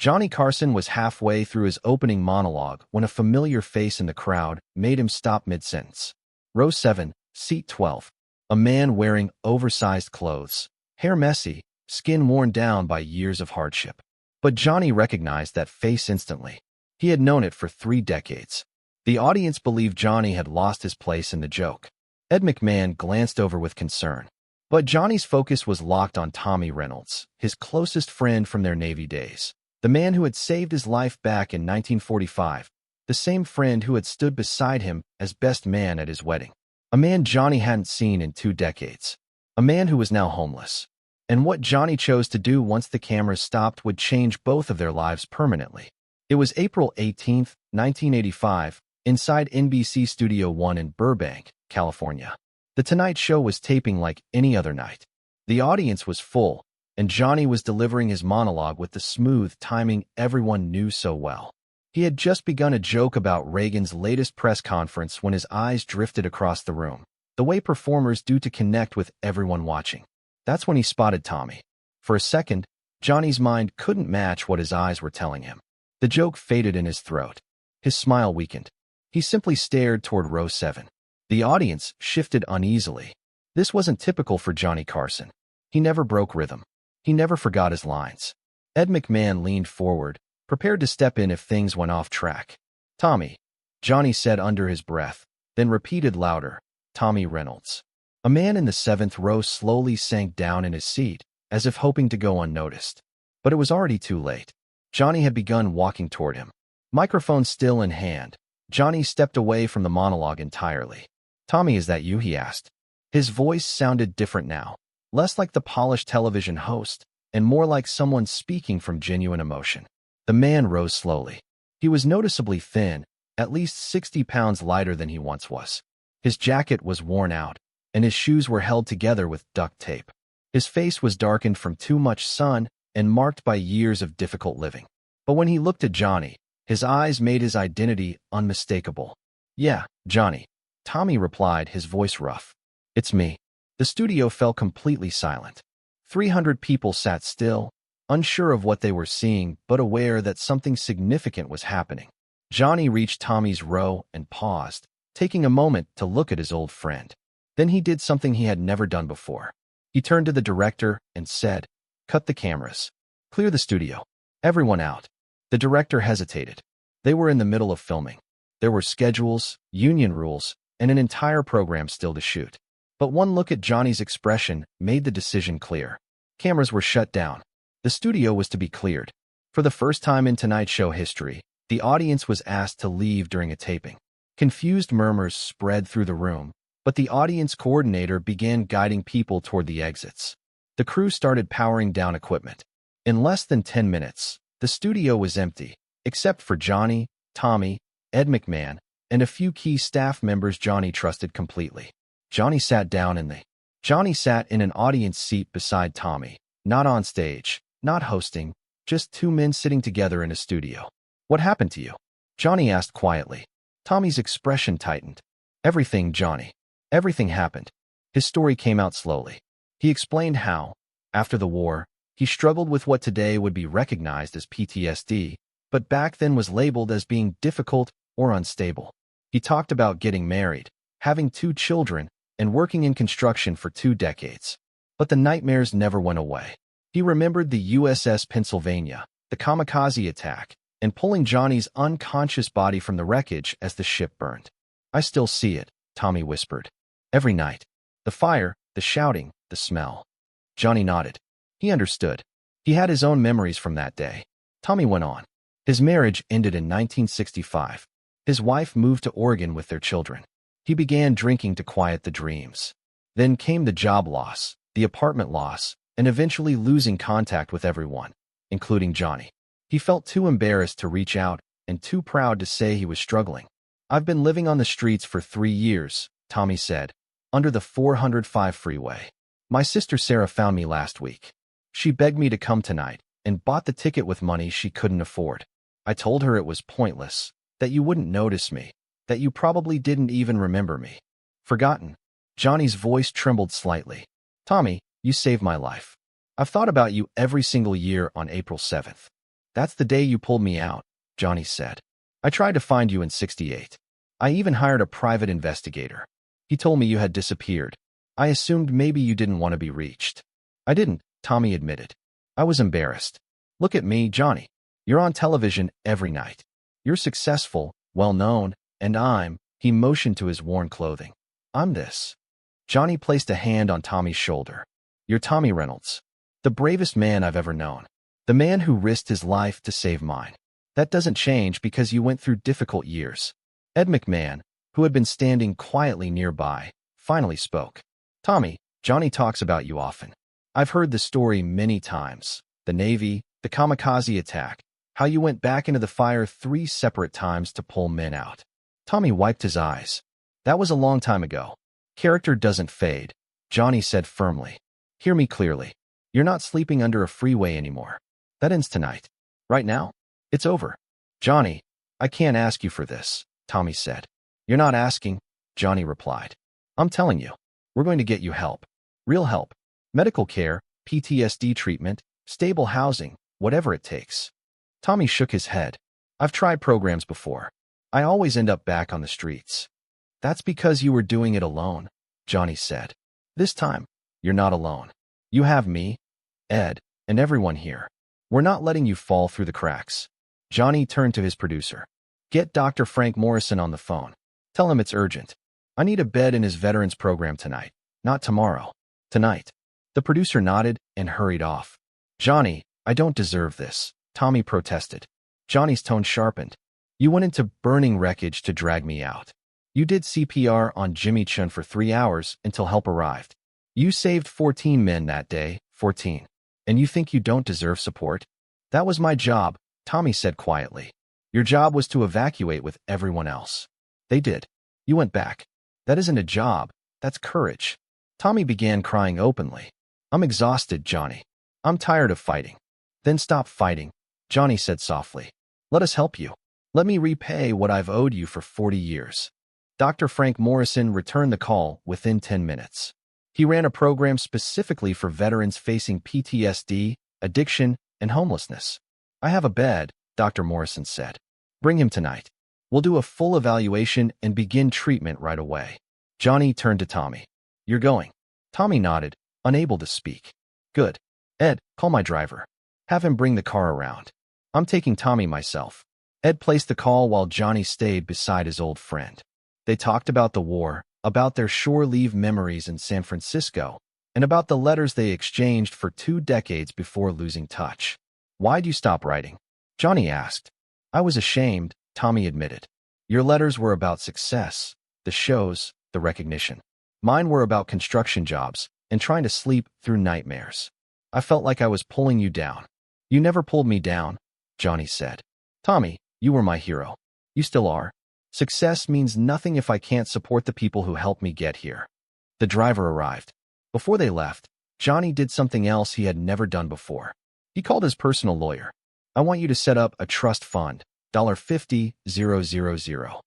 Johnny Carson was halfway through his opening monologue when a familiar face in the crowd made him stop mid-sentence. Row 7, seat 12. A man wearing oversized clothes, hair messy, skin worn down by years of hardship. But Johnny recognized that face instantly. He had known it for 3 decades. The audience believed Johnny had lost his place in the joke. Ed McMahon glanced over with concern. But Johnny's focus was locked on Tommy Reynolds, his closest friend from their Navy days. The man who had saved his life back in 1945. The same friend who had stood beside him as best man at his wedding. A man Johnny hadn't seen in 2 decades. A man who was now homeless. And what Johnny chose to do once the cameras stopped would change both of their lives permanently. It was April 18, 1985, inside NBC Studio 1 in Burbank, California. The Tonight Show was taping like any other night. The audience was full, and Johnny was delivering his monologue with the smooth timing everyone knew so well. He had just begun a joke about Reagan's latest press conference when his eyes drifted across the room, the way performers do to connect with everyone watching. That's when he spotted Tommy. For a second, Johnny's mind couldn't match what his eyes were telling him. The joke faded in his throat. His smile weakened. He simply stared toward row 7. The audience shifted uneasily. This wasn't typical for Johnny Carson. He never broke rhythm. He never forgot his lines. Ed McMahon leaned forward, prepared to step in if things went off track. "Tommy," Johnny said under his breath, then repeated louder, "Tommy Reynolds." A man in the 7th row slowly sank down in his seat, as if hoping to go unnoticed. But it was already too late. Johnny had begun walking toward him. Microphone still in hand, Johnny stepped away from the monologue entirely. "Tommy, is that you?" he asked. His voice sounded different now, less like the polished television host, and more like someone speaking from genuine emotion. The man rose slowly. He was noticeably thin, at least 60 pounds lighter than he once was. His jacket was worn out, and his shoes were held together with duct tape. His face was darkened from too much sun and marked by years of difficult living. But when he looked at Johnny, his eyes made his identity unmistakable. "Yeah, Johnny," Tommy replied, his voice rough. "It's me." The studio fell completely silent. 300 people sat still, unsure of what they were seeing, but aware that something significant was happening. Johnny reached Tommy's row and paused, taking a moment to look at his old friend. Then he did something he had never done before. He turned to the director and said, "Cut the cameras. Clear the studio. Everyone out." The director hesitated. They were in the middle of filming. There were schedules, union rules, and an entire program still to shoot. But one look at Johnny's expression made the decision clear. Cameras were shut down. The studio was to be cleared. For the first time in Tonight Show history, the audience was asked to leave during a taping. Confused murmurs spread through the room, but the audience coordinator began guiding people toward the exits. The crew started powering down equipment. In less than 10 minutes, the studio was empty, except for Johnny, Tommy, Ed McMahon, and a few key staff members Johnny trusted completely. Johnny sat in an audience seat beside Tommy, not on stage, not hosting, just 2 men sitting together in a studio. "What happened to you?" Johnny asked quietly. Tommy's expression tightened. "Everything, Johnny. Everything happened." His story came out slowly. He explained how, after the war, he struggled with what today would be recognized as PTSD, but back then was labeled as being difficult or unstable. He talked about getting married, having 2 children, and working in construction for 2 decades. But the nightmares never went away. He remembered the USS Pennsylvania, the kamikaze attack, and pulling Johnny's unconscious body from the wreckage as the ship burned. "I still see it," Tommy whispered. "Every night. The fire, the shouting, the smell." Johnny nodded. He understood. He had his own memories from that day. Tommy went on. His marriage ended in 1965. His wife moved to Oregon with their children. He began drinking to quiet the dreams. Then came the job loss, the apartment loss, and eventually losing contact with everyone, including Johnny. He felt too embarrassed to reach out and too proud to say he was struggling. "I've been living on the streets for 3 years, Tommy said, under the 405 freeway. My sister Sarah found me last week. She begged me to come tonight and bought the ticket with money she couldn't afford. I told her it was pointless, that you wouldn't notice me, that you probably didn't even remember me. Forgotten." Johnny's voice trembled slightly. "Tommy, you saved my life. I've thought about you every single year on April 7th. That's the day you pulled me out, Johnny said. I tried to find you in '68. I even hired a private investigator. He told me you had disappeared. I assumed maybe you didn't want to be reached. I didn't, Tommy admitted. I was embarrassed. Look at me, Johnny. You're on television every night. You're successful, well-known, and he motioned to his worn clothing. I'm this. Johnny placed a hand on Tommy's shoulder. You're Tommy Reynolds, the bravest man I've ever known. The man who risked his life to save mine. That doesn't change because you went through difficult years. Ed McMahon, who had been standing quietly nearby, finally spoke. Tommy, Johnny talks about you often. I've heard the story many times. The Navy, the kamikaze attack, how you went back into the fire 3 separate times to pull men out. Tommy wiped his eyes. That was a long time ago. Character doesn't fade, Johnny said firmly. Hear me clearly. You're not sleeping under a freeway anymore. That ends tonight. Right now? It's over. Johnny, I can't ask you for this, Tommy said. You're not asking, Johnny replied. I'm telling you. We're going to get you help. Real help. Medical care, PTSD treatment, stable housing, whatever it takes. Tommy shook his head. I've tried programs before. I always end up back on the streets. That's because you were doing it alone, Johnny said. This time, you're not alone. You have me, Ed, and everyone here. We're not letting you fall through the cracks. Johnny turned to his producer. Get Dr. Frank Morrison on the phone. Tell him it's urgent. I need a bed in his veterans program tonight, not tomorrow. Tonight. The producer nodded and hurried off. Johnny, I don't deserve this, Tommy protested. Johnny's tone sharpened. You went into burning wreckage to drag me out. You did CPR on Jimmy Chun for 3 hours until help arrived. You saved 14 men that day, 14. And you think you don't deserve support? That was my job, Tommy said quietly. Your job was to evacuate with everyone else. They did. You went back. That isn't a job, that's courage. Tommy began crying openly. I'm exhausted, Johnny. I'm tired of fighting. Then stop fighting, Johnny said softly. Let us help you. Let me repay what I've owed you for 40 years. Dr. Frank Morrison returned the call within 10 minutes. He ran a program specifically for veterans facing PTSD, addiction, and homelessness. I have a bed, Dr. Morrison said. Bring him tonight. We'll do a full evaluation and begin treatment right away. Johnny turned to Tommy. You're going. Tommy nodded, unable to speak. Good. Ed, call my driver. Have him bring the car around. I'm taking Tommy myself. Ed placed the call while Johnny stayed beside his old friend. They talked about the war, about their shore leave memories in San Francisco, and about the letters they exchanged for 2 decades before losing touch. Why'd you stop writing? Johnny asked. I was ashamed, Tommy admitted. Your letters were about success, the shows, the recognition. Mine were about construction jobs and trying to sleep through nightmares. I felt like I was pulling you down. You never pulled me down, Johnny said. Tommy, you were my hero. You still are. Success means nothing if I can't support the people who helped me get here. The driver arrived. Before they left, Johnny did something else he had never done before. He called his personal lawyer. I want you to set up a trust fund, $50,000.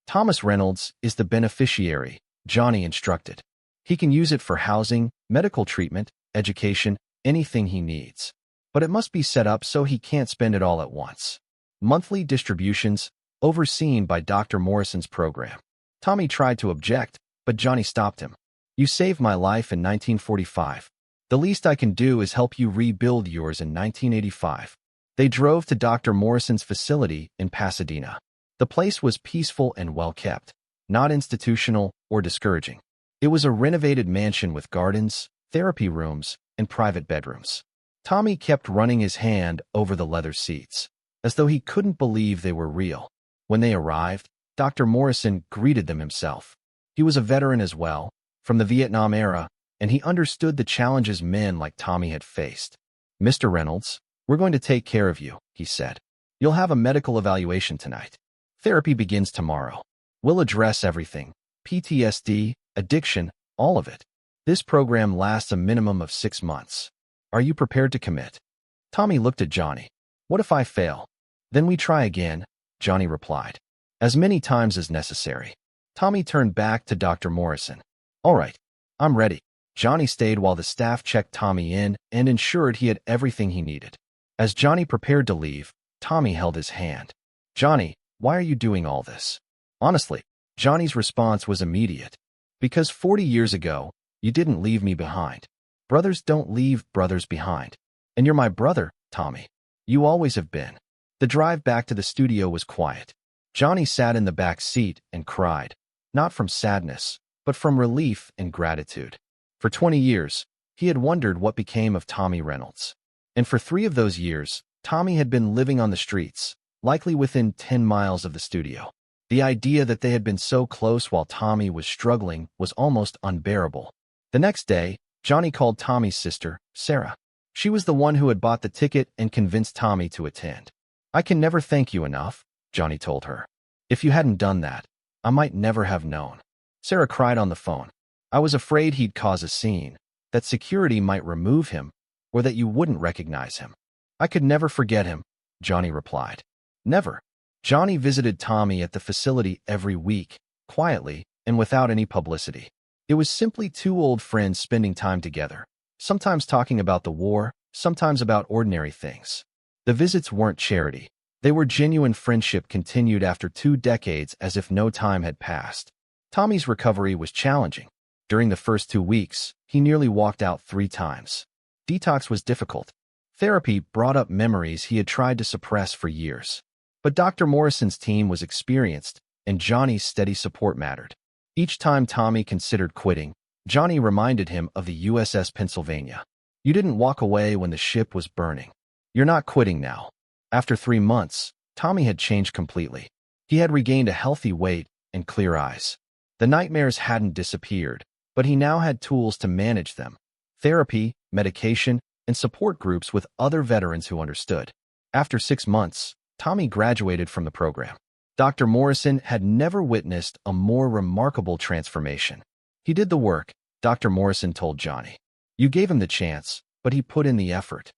Thomas Reynolds is the beneficiary, Johnny instructed. He can use it for housing, medical treatment, education, anything he needs. But it must be set up so he can't spend it all at once. Monthly distributions, overseen by Dr. Morrison's program. Tommy tried to object, but Johnny stopped him. You saved my life in 1945. The least I can do is help you rebuild yours in 1985. They drove to Dr. Morrison's facility in Pasadena. The place was peaceful and well-kept, not institutional or discouraging. It was a renovated mansion with gardens, therapy rooms, and private bedrooms. Tommy kept running his hand over the leather seats, as though he couldn't believe they were real. When they arrived, Dr. Morrison greeted them himself. He was a veteran as well, from the Vietnam era, and he understood the challenges men like Tommy had faced. Mr. Reynolds, we're going to take care of you, he said. You'll have a medical evaluation tonight. Therapy begins tomorrow. We'll address everything. PTSD, addiction, all of it. This program lasts a minimum of 6 months. Are you prepared to commit? Tommy looked at Johnny. What if I fail? Then we try again, Johnny replied. As many times as necessary. Tommy turned back to Dr. Morrison. All right, I'm ready. Johnny stayed while the staff checked Tommy in and ensured he had everything he needed. As Johnny prepared to leave, Tommy held his hand. "Johnny, why are you doing all this?" Honestly, Johnny's response was immediate. "Because 40 years ago, you didn't leave me behind. Brothers don't leave brothers behind. And you're my brother, Tommy. You always have been." The drive back to the studio was quiet. Johnny sat in the back seat and cried, not from sadness, but from relief and gratitude. For 20 years, he had wondered what became of Tommy Reynolds. And for 3 of those years, Tommy had been living on the streets, likely within 10 miles of the studio. The idea that they had been so close while Tommy was struggling was almost unbearable. The next day, Johnny called Tommy's sister, Sarah. She was the one who had bought the ticket and convinced Tommy to attend. "I can never thank you enough," Johnny told her. "If you hadn't done that, I might never have known." Sarah cried on the phone. "I was afraid he'd cause a scene, that security might remove him, or that you wouldn't recognize him." "I could never forget him," Johnny replied. Never. Johnny visited Tommy at the facility every week, quietly and without any publicity. It was simply 2 old friends spending time together, sometimes talking about the war, sometimes about ordinary things. The visits weren't charity. They were genuine friendship continued after 2 decades as if no time had passed. Tommy's recovery was challenging. During the first 2 weeks, he nearly walked out 3 times. Detox was difficult. Therapy brought up memories he had tried to suppress for years. But Dr. Morrison's team was experienced, and Johnny's steady support mattered. Each time Tommy considered quitting, Johnny reminded him of the USS Pennsylvania. "You didn't walk away when the ship was burning. You're not quitting now." After 3 months, Tommy had changed completely. He had regained a healthy weight and clear eyes. The nightmares hadn't disappeared, but he now had tools to manage them: therapy, medication, and support groups with other veterans who understood. After 6 months, Tommy graduated from the program. Dr. Morrison had never witnessed a more remarkable transformation. "He did the work," Dr. Morrison told Johnny. "You gave him the chance, but he put in the effort."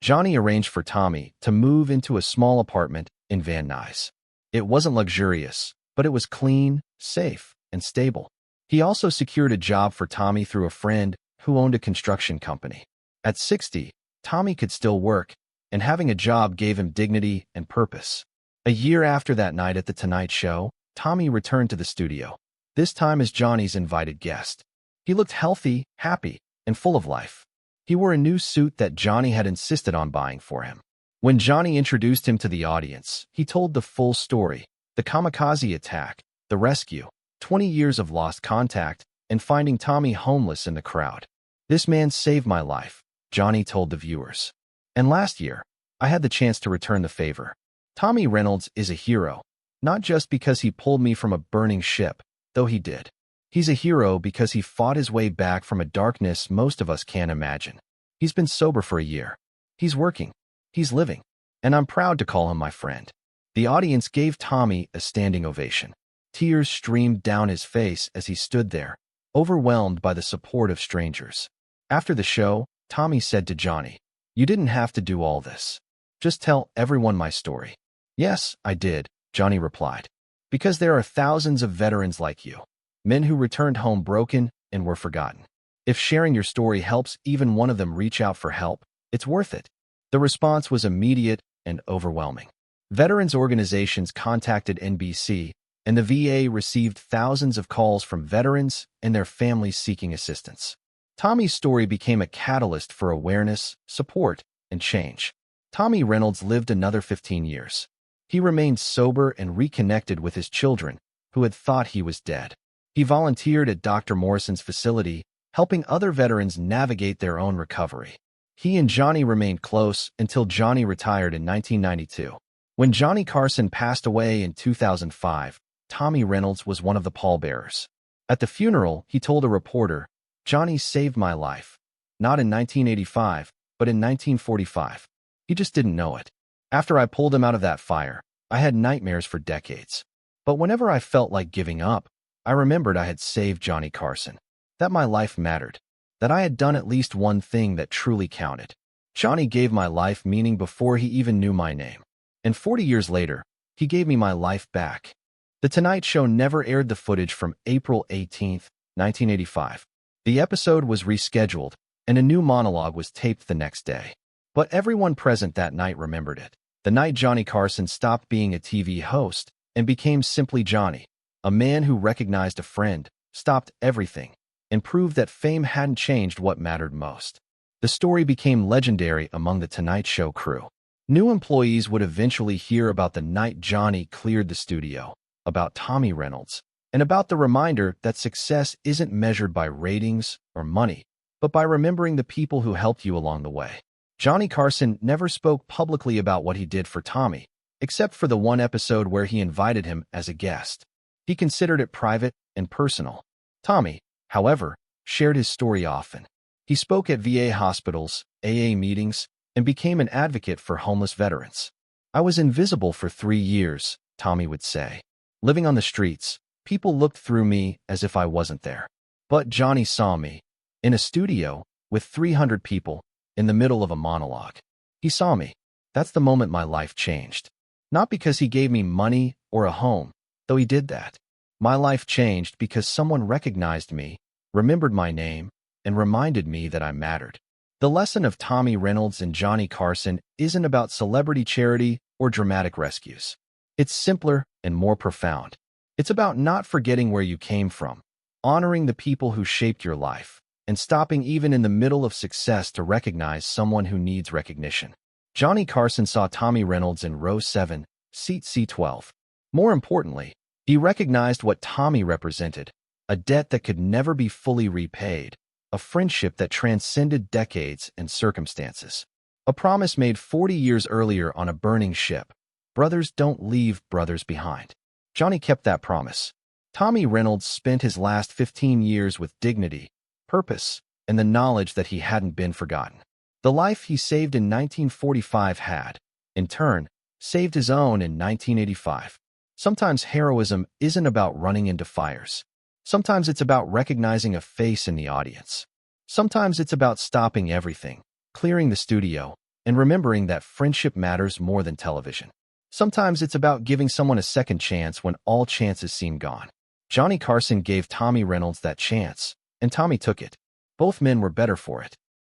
Johnny arranged for Tommy to move into a small apartment in Van Nuys. It wasn't luxurious, but it was clean, safe, and stable. He also secured a job for Tommy through a friend who owned a construction company. At 60, Tommy could still work, and having a job gave him dignity and purpose. A year after that night at The Tonight Show, Tommy returned to the studio, this time as Johnny's invited guest. He looked healthy, happy, and full of life. He wore a new suit that Johnny had insisted on buying for him. When Johnny introduced him to the audience, he told the full story: the kamikaze attack, the rescue, 20 years of lost contact, and finding Tommy homeless in the crowd. "This man saved my life," Johnny told the viewers. "And last year, I had the chance to return the favor. Tommy Reynolds is a hero, not just because he pulled me from a burning ship, though he did. He's a hero because he fought his way back from a darkness most of us can't imagine. He's been sober for a year. He's working. He's living. And I'm proud to call him my friend." The audience gave Tommy a standing ovation. Tears streamed down his face as he stood there, overwhelmed by the support of strangers. After the show, Tommy said to Johnny, "You didn't have to do all this. Just tell everyone my story." "Yes, I did," Johnny replied. "Because there are thousands of veterans like you. Men who returned home broken and were forgotten. If sharing your story helps even one of them reach out for help, it's worth it." The response was immediate and overwhelming. Veterans organizations contacted NBC, and the VA received thousands of calls from veterans and their families seeking assistance. Tommy's story became a catalyst for awareness, support, and change. Tommy Reynolds lived another 15 years. He remained sober and reconnected with his children, who had thought he was dead. He volunteered at Dr. Morrison's facility, helping other veterans navigate their own recovery. He and Johnny remained close until Johnny retired in 1992. When Johnny Carson passed away in 2005, Tommy Reynolds was one of the pallbearers. At the funeral, he told a reporter, "Johnny saved my life. Not in 1985, but in 1945. He just didn't know it. After I pulled him out of that fire, I had nightmares for decades. But whenever I felt like giving up, I remembered I had saved Johnny Carson, that my life mattered, that I had done at least one thing that truly counted. Johnny gave my life meaning before he even knew my name. And 40 years later, he gave me my life back." The Tonight Show never aired the footage from April 18, 1985. The episode was rescheduled, and a new monologue was taped the next day. But everyone present that night remembered it. The night Johnny Carson stopped being a TV host and became simply Johnny, a man who recognized a friend, stopped everything, and proved that fame hadn't changed what mattered most. The story became legendary among the Tonight Show crew. New employees would eventually hear about the night Johnny cleared the studio, about Tommy Reynolds, and about the reminder that success isn't measured by ratings or money, but by remembering the people who helped you along the way. Johnny Carson never spoke publicly about what he did for Tommy, except for the one episode where he invited him as a guest. He considered it private and personal. Tommy, however, shared his story often. He spoke at VA hospitals, AA meetings, and became an advocate for homeless veterans. "I was invisible for 3 years," Tommy would say. "Living on the streets, people looked through me as if I wasn't there. But Johnny saw me. In a studio, with 300 people, in the middle of a monologue. He saw me. That's the moment my life changed. Not because he gave me money or a home, though he did that. My life changed because someone recognized me, remembered my name, and reminded me that I mattered." The lesson of Tommy Reynolds and Johnny Carson isn't about celebrity charity or dramatic rescues. It's simpler and more profound. It's about not forgetting where you came from, honoring the people who shaped your life, and stopping even in the middle of success to recognize someone who needs recognition. Johnny Carson saw Tommy Reynolds in row 7, seat C12. More importantly, he recognized what Tommy represented, a debt that could never be fully repaid, a friendship that transcended decades and circumstances. A promise made 40 years earlier on a burning ship. Brothers don't leave brothers behind. Johnny kept that promise. Tommy Reynolds spent his last 15 years with dignity, purpose, and the knowledge that he hadn't been forgotten. The life he saved in 1945 had, in turn, saved his own in 1985. Sometimes heroism isn't about running into fires. Sometimes it's about recognizing a face in the audience. Sometimes it's about stopping everything, clearing the studio, and remembering that friendship matters more than television. Sometimes it's about giving someone a second chance when all chances seem gone. Johnny Carson gave Tommy Reynolds that chance, and Tommy took it. Both men were better for it.